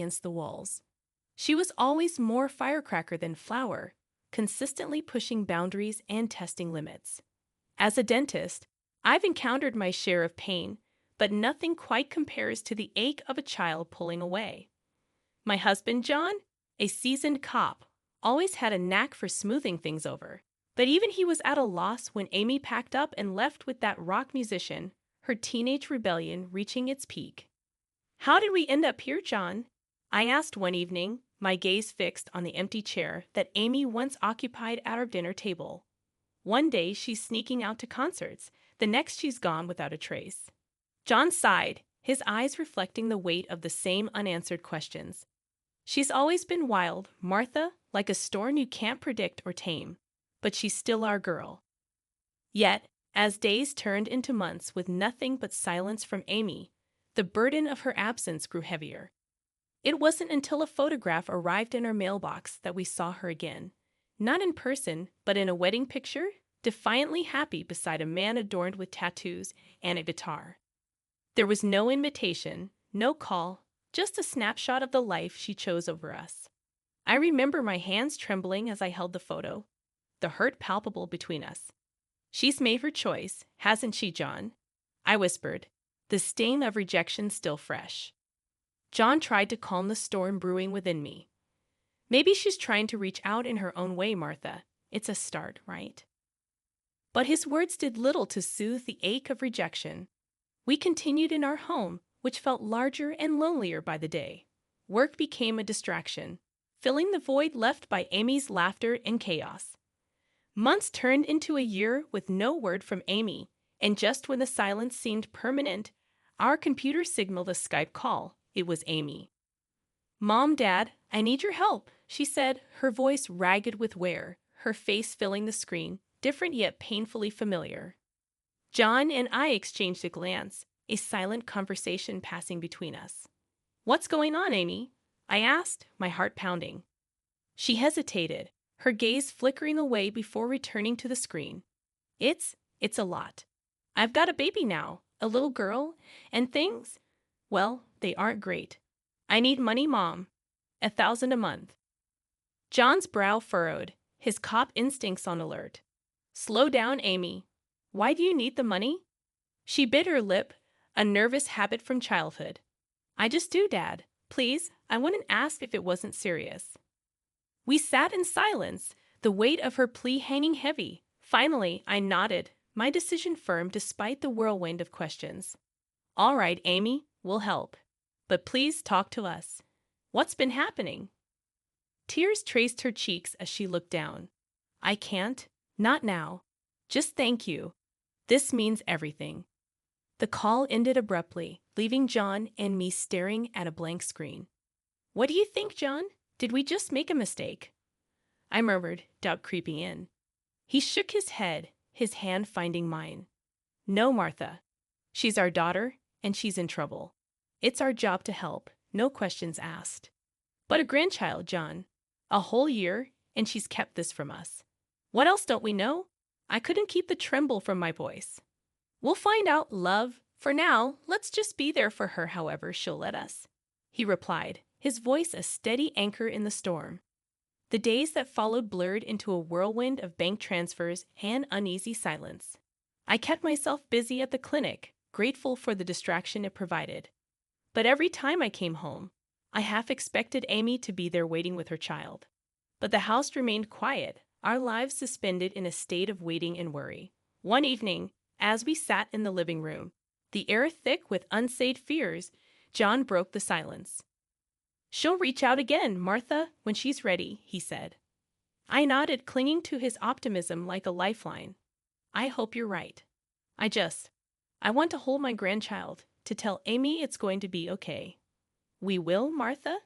against the walls. She was always more firecracker than flower, consistently pushing boundaries and testing limits. As a dentist, I've encountered my share of pain, but nothing quite compares to the ache of a child pulling away. My husband, John, a seasoned cop, always had a knack for smoothing things over. But even he was at a loss when Amy packed up and left with that rock musician, her teenage rebellion reaching its peak. "How did we end up here, John?" I asked one evening, my gaze fixed on the empty chair that Amy once occupied at our dinner table. One day she's sneaking out to concerts, the next she's gone without a trace. John sighed, his eyes reflecting the weight of the same unanswered questions. "She's always been wild, Martha, like a storm you can't predict or tame. But she's still our girl." Yet, as days turned into months with nothing but silence from Amy, the burden of her absence grew heavier. It wasn't until a photograph arrived in our mailbox that we saw her again. Not in person, but in a wedding picture, defiantly happy beside a man adorned with tattoos and a guitar. There was no invitation, no call, just a snapshot of the life she chose over us. I remember my hands trembling as I held the photo, the hurt palpable between us. "She's made her choice, hasn't she, John?" I whispered, the sting of rejection still fresh. John tried to calm the storm brewing within me. "Maybe she's trying to reach out in her own way, Martha. It's a start, right?" But his words did little to soothe the ache of rejection. We continued in our home, which felt larger and lonelier by the day. Work became a distraction, filling the void left by Amy's laughter and chaos. Months turned into a year with no word from Amy, and just when the silence seemed permanent, our computer signaled a Skype call. It was Amy. "Mom, Dad, I need your help," she said, her voice ragged with wear, her face filling the screen, different yet painfully familiar. John and I exchanged a glance, a silent conversation passing between us. "What's going on, Amy?" I asked, my heart pounding. She hesitated, her gaze flickering away before returning to the screen. It's a lot. I've got a baby now, a little girl, and things, well, they aren't great. I need money, Mom. 1,000 a month." John's brow furrowed, his cop instincts on alert. "Slow down, Amy. Why do you need the money?" She bit her lip, a nervous habit from childhood. "I just do, Dad. Please, I wouldn't ask if it wasn't serious." We sat in silence, the weight of her plea hanging heavy. Finally, I nodded, my decision firm despite the whirlwind of questions. "All right, Amy, we'll help. But please talk to us. What's been happening?" Tears traced her cheeks as she looked down. "I can't. Not now. Just thank you. This means everything." The call ended abruptly, leaving John and me staring at a blank screen. "What do you think, John? Did we just make a mistake?" I murmured, doubt creeping in. He shook his head, his hand finding mine. "No, Martha. She's our daughter, and she's in trouble. It's our job to help, no questions asked." "But a grandchild, John. A whole year, and she's kept this from us. What else don't we know?" I couldn't keep the tremble from my voice. "We'll find out, love. For now, let's just be there for her however she'll let us," he replied, his voice a steady anchor in the storm. The days that followed blurred into a whirlwind of bank transfers and uneasy silence. I kept myself busy at the clinic, grateful for the distraction it provided. But every time I came home, I half expected Amy to be there waiting with her child. But the house remained quiet, our lives suspended in a state of waiting and worry. One evening, as we sat in the living room, the air thick with unsaid fears, John broke the silence. "She'll reach out again, Martha, when she's ready," he said. I nodded, clinging to his optimism like a lifeline. "I hope you're right. I want to hold my grandchild, to tell Amy it's going to be okay." "We will, Martha?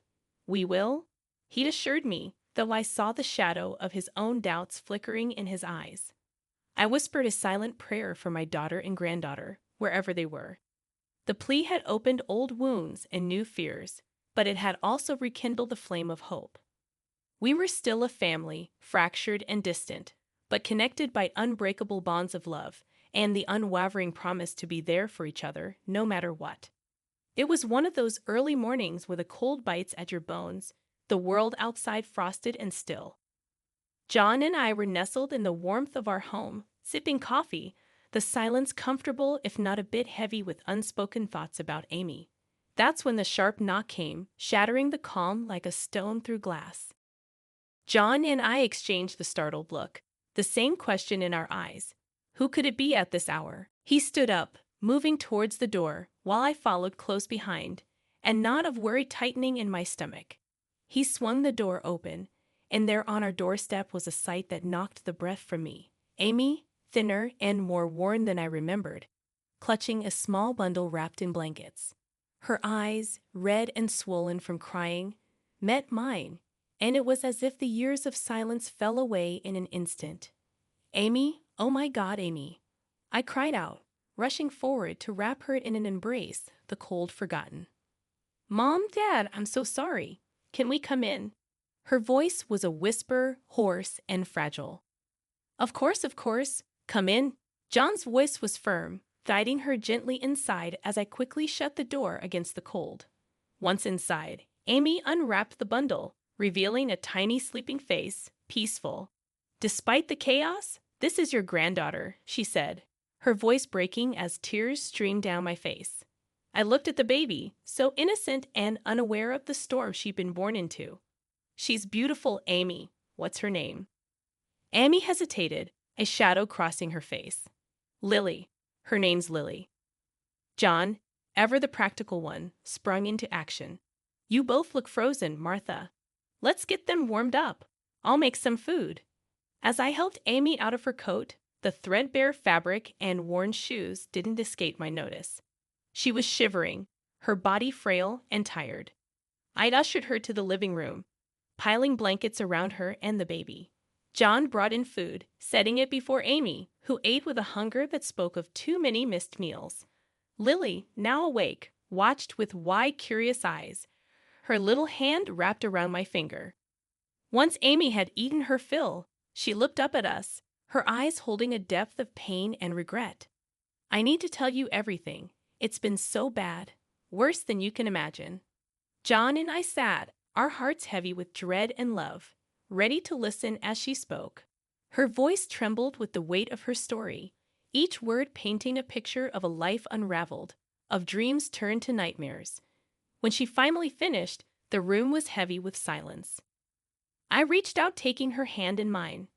We will," he'd assured me, though I saw the shadow of his own doubts flickering in his eyes. I whispered a silent prayer for my daughter and granddaughter, wherever they were. The plea had opened old wounds and new fears, but it had also rekindled the flame of hope. We were still a family, fractured and distant, but connected by unbreakable bonds of love and the unwavering promise to be there for each other, no matter what. It was one of those early mornings where the cold bites at your bones, the world outside frosted and still. John and I were nestled in the warmth of our home, sipping coffee, the silence comfortable if not a bit heavy with unspoken thoughts about Amy. That's when the sharp knock came, shattering the calm like a stone through glass. John and I exchanged the startled look, the same question in our eyes. Who could it be at this hour? He stood up, moving towards the door, while I followed close behind, a knot of worry tightening in my stomach. He swung the door open, and there on our doorstep was a sight that knocked the breath from me. Amy, thinner and more worn than I remembered, clutching a small bundle wrapped in blankets. Her eyes, red and swollen from crying, met mine, and it was as if the years of silence fell away in an instant. Amy, oh my God, Amy! I cried out, rushing forward to wrap her in an embrace, the cold forgotten. Mom, Dad, I'm so sorry. Can we come in? Her voice was a whisper, hoarse and fragile. Of course, come in. John's voice was firm, guiding her gently inside as I quickly shut the door against the cold. Once inside, Amy unwrapped the bundle, revealing a tiny sleeping face, peaceful. Despite the chaos, this is your granddaughter, she said, her voice breaking as tears streamed down my face. I looked at the baby, so innocent and unaware of the storm she'd been born into. She's beautiful, Amy. What's her name? Amy hesitated, a shadow crossing her face. Lily. Her name's Lily. John, ever the practical one, sprung into action. You both look frozen, Martha. Let's get them warmed up. I'll make some food. As I helped Amy out of her coat, the threadbare fabric and worn shoes didn't escape my notice. She was shivering, her body frail and tired. I'd ushered her to the living room, piling blankets around her and the baby. John brought in food, setting it before Amy, who ate with a hunger that spoke of too many missed meals. Lily, now awake, watched with wide, curious eyes, her little hand wrapped around my finger. Once Amy had eaten her fill, she looked up at us, her eyes holding a depth of pain and regret. I need to tell you everything. It's been so bad, worse than you can imagine. John and I sat, our hearts heavy with dread and love, ready to listen as she spoke. Her voice trembled with the weight of her story, each word painting a picture of a life unraveled, of dreams turned to nightmares. When she finally finished, the room was heavy with silence. I reached out, taking her hand in mine.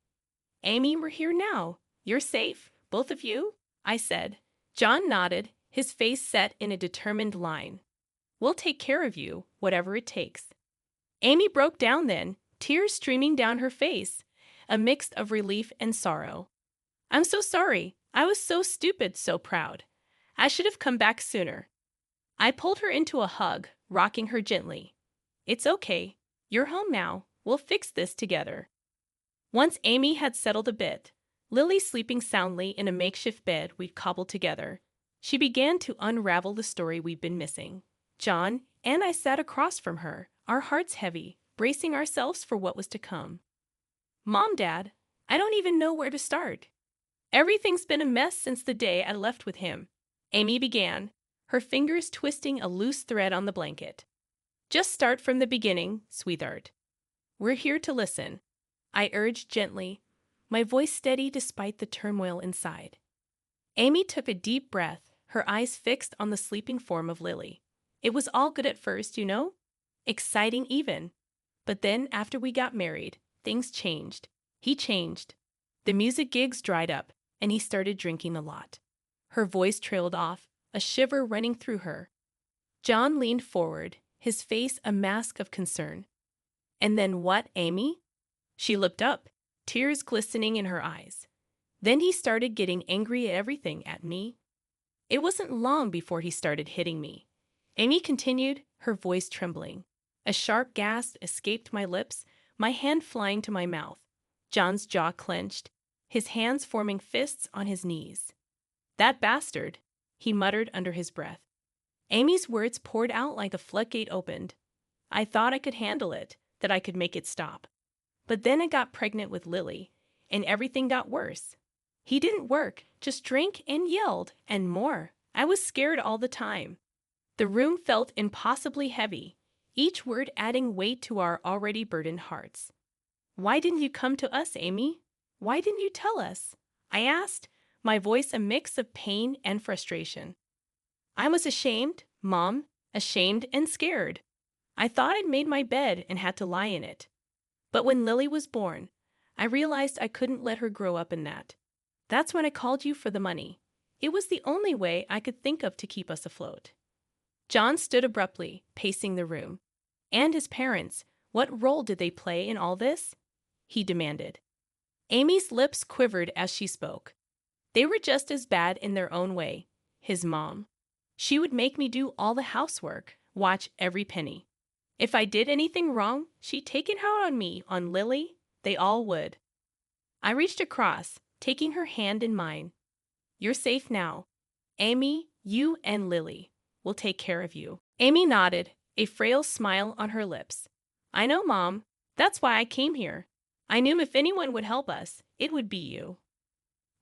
Amy, we're here now. You're safe, both of you, I said. John nodded, his face set in a determined line. We'll take care of you, whatever it takes. Amy broke down then, tears streaming down her face, a mix of relief and sorrow. I'm so sorry. I was so stupid, so proud. I should have come back sooner. I pulled her into a hug, rocking her gently. It's okay. You're home now. We'll fix this together. Once Amy had settled a bit, Lily sleeping soundly in a makeshift bed we'd cobbled together, she began to unravel the story we'd been missing. John and I sat across from her, our hearts heavy, bracing ourselves for what was to come. Mom, Dad, I don't even know where to start. Everything's been a mess since the day I left with him, Amy began, her fingers twisting a loose thread on the blanket. Just start from the beginning, sweetheart. We're here to listen, I urged gently, my voice steady despite the turmoil inside. Amy took a deep breath, her eyes fixed on the sleeping form of Lily. It was all good at first, you know? Exciting even. But then, after we got married, things changed. He changed. The music gigs dried up, and he started drinking a lot. Her voice trailed off, a shiver running through her. John leaned forward, his face a mask of concern. And then what, Amy? She looked up, tears glistening in her eyes. Then he started getting angry at everything, at me. It wasn't long before he started hitting me. Amy continued, her voice trembling. A sharp gasp escaped my lips, my hand flying to my mouth. John's jaw clenched, his hands forming fists on his knees. That bastard, he muttered under his breath. Amy's words poured out like a floodgate opened. I thought I could handle it, that I could make it stop. But then I got pregnant with Lily, and everything got worse. He didn't work, just drank and yelled, and more. I was scared all the time. The room felt impossibly heavy, each word adding weight to our already burdened hearts. "Why didn't you come to us, Amy? Why didn't you tell us?" I asked, my voice a mix of pain and frustration. I was ashamed, Mom, ashamed and scared. I thought I'd made my bed and had to lie in it. But when Lily was born, I realized I couldn't let her grow up in that. That's when I called you for the money. It was the only way I could think of to keep us afloat. John stood abruptly, pacing the room. And his parents, what role did they play in all this? He demanded. Amy's lips quivered as she spoke. They were just as bad in their own way. His mom. She would make me do all the housework, watch every penny. If I did anything wrong, she'd take it out on me, on Lily. They all would. I reached across, taking her hand in mine. "You're safe now. Amy, you and Lily will take care of you." Amy nodded, a frail smile on her lips. "I know, Mom. That's why I came here. I knew if anyone would help us, it would be you."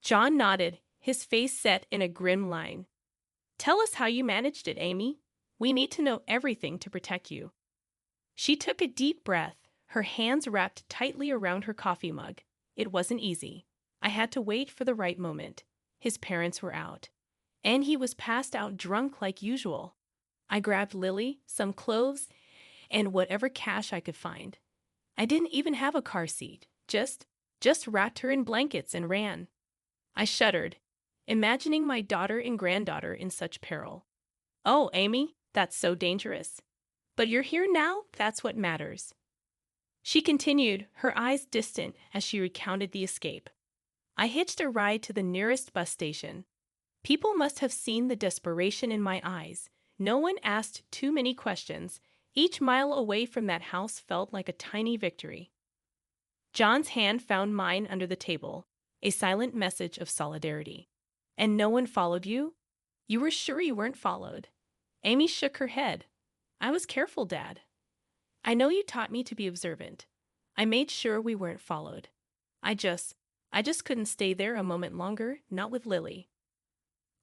John nodded, his face set in a grim line. "Tell us how you managed it, Amy. We need to know everything to protect you." She took a deep breath, her hands wrapped tightly around her coffee mug. It wasn't easy. I had to wait for the right moment. His parents were out. And he was passed out drunk like usual. I grabbed Lily, some clothes, and whatever cash I could find. I didn't even have a car seat. Just wrapped her in blankets and ran. I shuddered, imagining my daughter and granddaughter in such peril. "Oh, Amy, that's so dangerous. But you're here now, that's what matters." She continued, her eyes distant as she recounted the escape. I hitched a ride to the nearest bus station. People must have seen the desperation in my eyes. No one asked too many questions. Each mile away from that house felt like a tiny victory. John's hand found mine under the table, a silent message of solidarity. "And no one followed you? You were sure you weren't followed?" Amy shook her head. "I was careful, Dad. I know you taught me to be observant. I made sure we weren't followed. I just couldn't stay there a moment longer, not with Lily."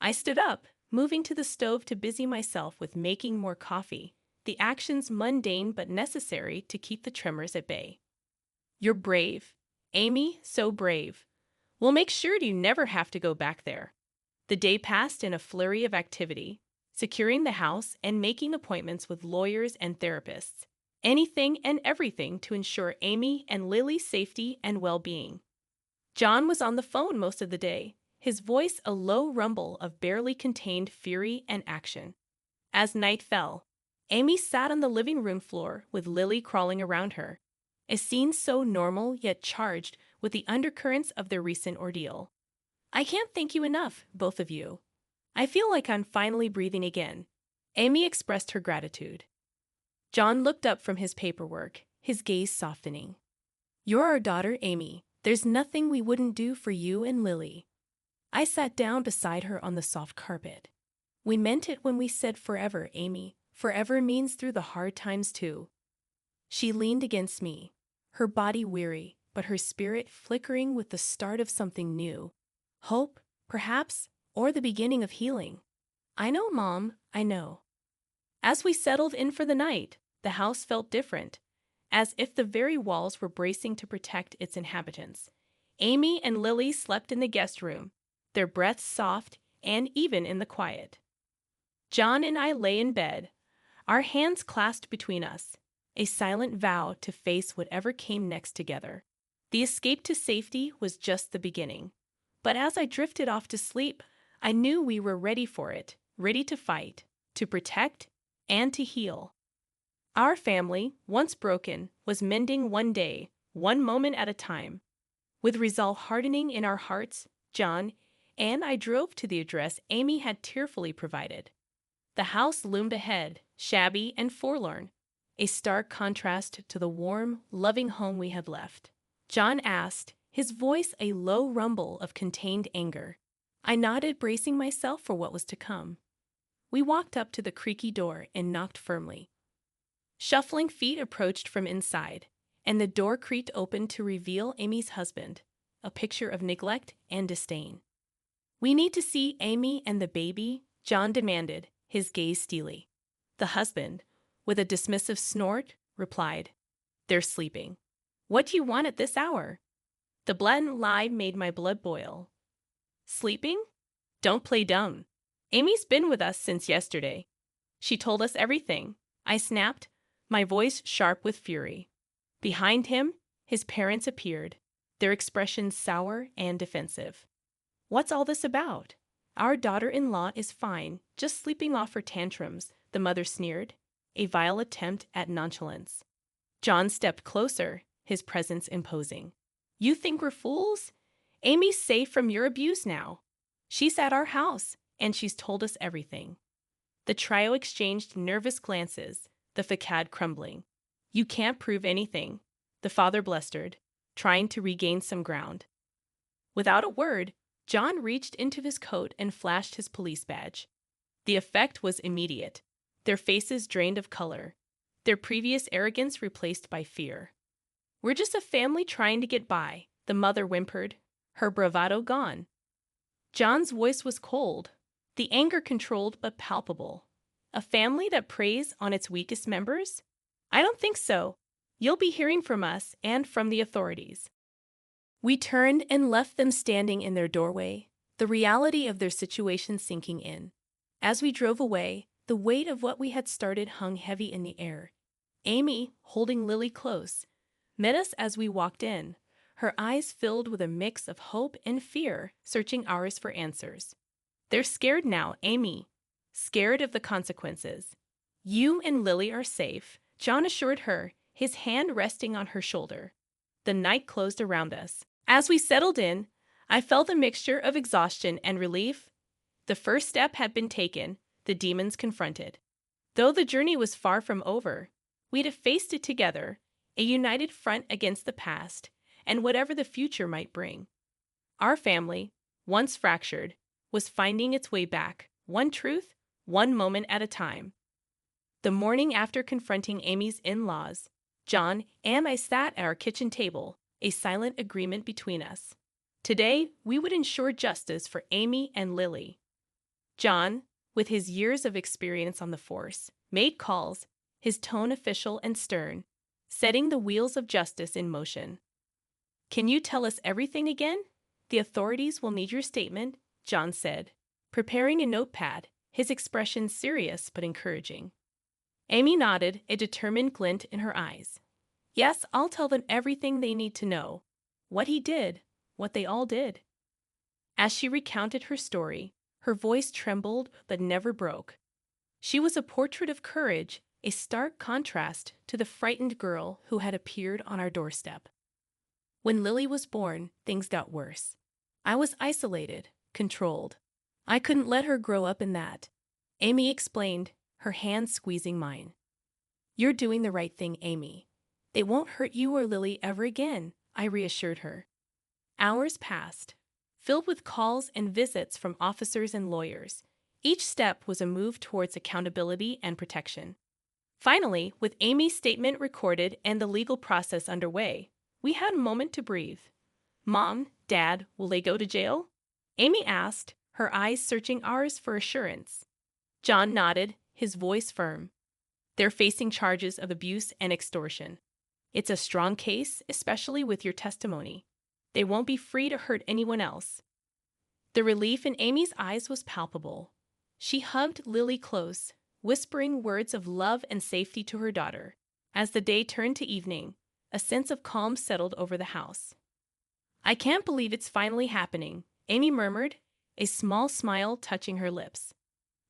I stood up, moving to the stove to busy myself with making more coffee, the actions mundane but necessary to keep the tremors at bay. "You're brave. Amy, so brave. We'll make sure you never have to go back there." The day passed in a flurry of activity, securing the house and making appointments with lawyers and therapists. Anything and everything to ensure Amy and Lily's safety and well-being. John was on the phone most of the day, his voice a low rumble of barely contained fury and action. As night fell, Amy sat on the living room floor with Lily crawling around her, a scene so normal yet charged with the undercurrents of their recent ordeal. "I can't thank you enough, both of you. I feel like I'm finally breathing again." Amy expressed her gratitude. John looked up from his paperwork, his gaze softening. "You're our daughter, Amy. There's nothing we wouldn't do for you and Lily." I sat down beside her on the soft carpet. "We meant it when we said forever, Amy. Forever means through the hard times, too." She leaned against me, her body weary, but her spirit flickering with the start of something new. Hope, perhaps, or the beginning of healing. "I know, Mom, I know." As we settled in for the night, the house felt different, as if the very walls were bracing to protect its inhabitants. Amy and Lily slept in the guest room, their breaths soft and even in the quiet. John and I lay in bed, our hands clasped between us, a silent vow to face whatever came next together. The escape to safety was just the beginning. But as I drifted off to sleep, I knew we were ready for it, ready to fight, to protect, and to heal. Our family, once broken, was mending one day, one moment at a time. With resolve hardening in our hearts, John and I drove to the address Amy had tearfully provided. The house loomed ahead, shabby and forlorn, a stark contrast to the warm, loving home we had left. John asked, his voice a low rumble of contained anger. I nodded, bracing myself for what was to come. We walked up to the creaky door and knocked firmly. Shuffling feet approached from inside, and the door creaked open to reveal Amy's husband, a picture of neglect and disdain. "We need to see Amy and the baby," John demanded, his gaze steely. The husband, with a dismissive snort, replied, "They're sleeping. What do you want at this hour?" The blatant lie made my blood boil. "Sleeping? Don't play dumb. Amy's been with us since yesterday. She told us everything," I snapped, my voice sharp with fury. Behind him, his parents appeared, their expressions sour and defensive. "What's all this about? Our daughter-in-law is fine, just sleeping off her tantrums," the mother sneered, a vile attempt at nonchalance. John stepped closer, his presence imposing. "You think we're fools? Amy's safe from your abuse now. She's at our house, and she's told us everything." The trio exchanged nervous glances, the facade crumbling. "You can't prove anything," the father blustered, trying to regain some ground. Without a word, John reached into his coat and flashed his police badge. The effect was immediate, their faces drained of color, their previous arrogance replaced by fear. "We're just a family trying to get by," the mother whimpered, her bravado gone. John's voice was cold, the anger controlled but palpable. "A family that preys on its weakest members? I don't think so. You'll be hearing from us and from the authorities." We turned and left them standing in their doorway, the reality of their situation sinking in. As we drove away, the weight of what we had started hung heavy in the air. Amy, holding Lily close, met us as we walked in, her eyes filled with a mix of hope and fear, searching ours for answers. "They're scared now, Amy. Scared of the consequences. You and Lily are safe," John assured her, his hand resting on her shoulder. The night closed around us. As we settled in, I felt a mixture of exhaustion and relief. The first step had been taken, the demons confronted. Though the journey was far from over, we'd have faced it together, a united front against the past and whatever the future might bring. Our family, once fractured, was finding its way back, one truth, one moment at a time. The morning after confronting Amy's in-laws, John and I sat at our kitchen table, a silent agreement between us. Today, we would ensure justice for Amy and Lily. John, with his years of experience on the force, made calls, his tone official and stern, setting the wheels of justice in motion. "Can you tell us everything again? The authorities will need your statement," John said, preparing a notepad, his expression serious but encouraging. Amy nodded, a determined glint in her eyes. "Yes, I'll tell them everything they need to know. What he did, what they all did." As she recounted her story, her voice trembled but never broke. She was a portrait of courage, a stark contrast to the frightened girl who had appeared on our doorstep. "When Lily was born, things got worse. I was isolated, controlled. I couldn't let her grow up in that," Amy explained, her hand squeezing mine. "You're doing the right thing, Amy. They won't hurt you or Lily ever again," I reassured her. Hours passed, filled with calls and visits from officers and lawyers. Each step was a move towards accountability and protection. Finally, with Amy's statement recorded and the legal process underway, we had a moment to breathe. "Mom, Dad, will they go to jail?" Amy asked, her eyes searching ours for assurance. John nodded, his voice firm. "They're facing charges of abuse and extortion. It's a strong case, especially with your testimony. They won't be free to hurt anyone else." The relief in Amy's eyes was palpable. She hugged Lily close, whispering words of love and safety to her daughter. As the day turned to evening, a sense of calm settled over the house. "I can't believe it's finally happening," Amy murmured, a small smile touching her lips.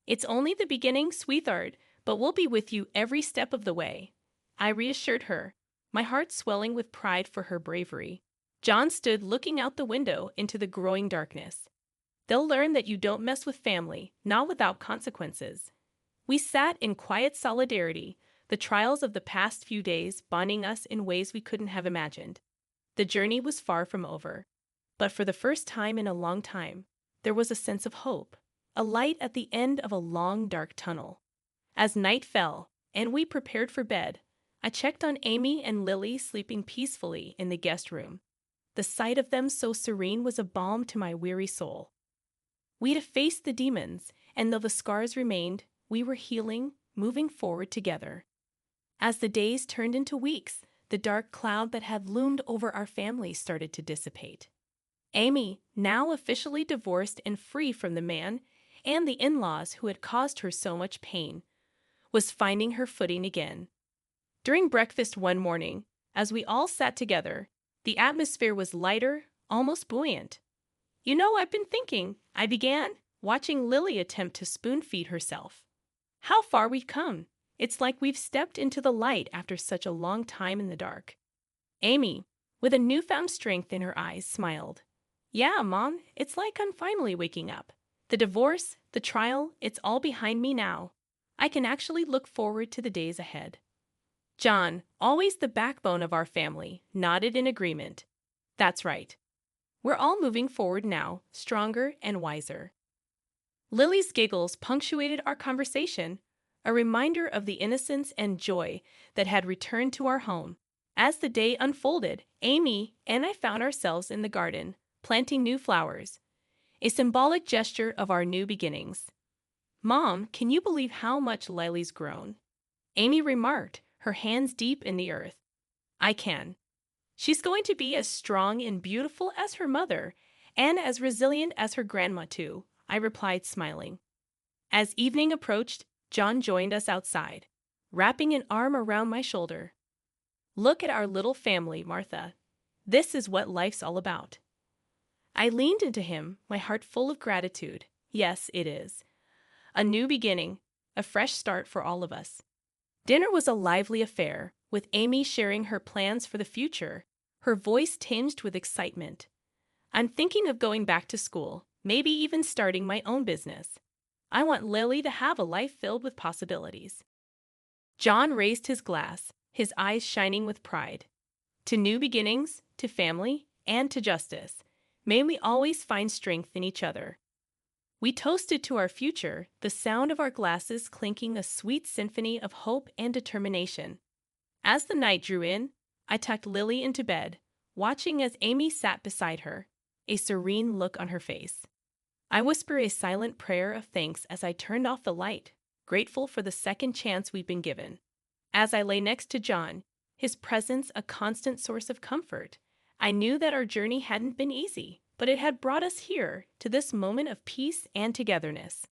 "It's only the beginning, sweetheart, but we'll be with you every step of the way," I reassured her, my heart swelling with pride for her bravery. John stood looking out the window into the growing darkness. "They'll learn that you don't mess with family, not without consequences." We sat in quiet solidarity, the trials of the past few days bonding us in ways we couldn't have imagined. The journey was far from over, but for the first time in a long time, there was a sense of hope, a light at the end of a long, dark tunnel. As night fell, and we prepared for bed, I checked on Amy and Lily sleeping peacefully in the guest room. The sight of them so serene was a balm to my weary soul. We'd faced the demons, and though the scars remained, we were healing, moving forward together. As the days turned into weeks, the dark cloud that had loomed over our family started to dissipate. Amy, now officially divorced and free from the man and the in-laws who had caused her so much pain, was finding her footing again. During breakfast one morning, as we all sat together, the atmosphere was lighter, almost buoyant. "You know, I've been thinking," I began, watching Lily attempt to spoon-feed herself. "How far we've come. It's like we've stepped into the light after such a long time in the dark." Amy, with a newfound strength in her eyes, smiled. "Yeah, Mom, it's like I'm finally waking up. The divorce, the trial, it's all behind me now. I can actually look forward to the days ahead." John, always the backbone of our family, nodded in agreement. "That's right. We're all moving forward now, stronger and wiser." Lily's giggles punctuated our conversation, a reminder of the innocence and joy that had returned to our home. As the day unfolded, Amy and I found ourselves in the garden, planting new flowers, a symbolic gesture of our new beginnings. "Mom, can you believe how much Lily's grown?" Amy remarked, her hands deep in the earth. "I can. She's going to be as strong and beautiful as her mother, and as resilient as her grandma, too," I replied, smiling. As evening approached, John joined us outside, wrapping an arm around my shoulder. "Look at our little family, Martha. This is what life's all about." I leaned into him, my heart full of gratitude. Yes, it is. A new beginning, a fresh start for all of us. Dinner was a lively affair, with Amy sharing her plans for the future, her voice tinged with excitement. "I'm thinking of going back to school, maybe even starting my own business. I want Lily to have a life filled with possibilities." John raised his glass, his eyes shining with pride. "To new beginnings, to family, and to justice. May we always find strength in each other." We toasted to our future, the sound of our glasses clinking a sweet symphony of hope and determination. As the night drew in, I tucked Lily into bed, watching as Amy sat beside her, a serene look on her face. I whispered a silent prayer of thanks as I turned off the light, grateful for the second chance we've been given. As I lay next to John, his presence a constant source of comfort, I knew that our journey hadn't been easy, but it had brought us here, to this moment of peace and togetherness.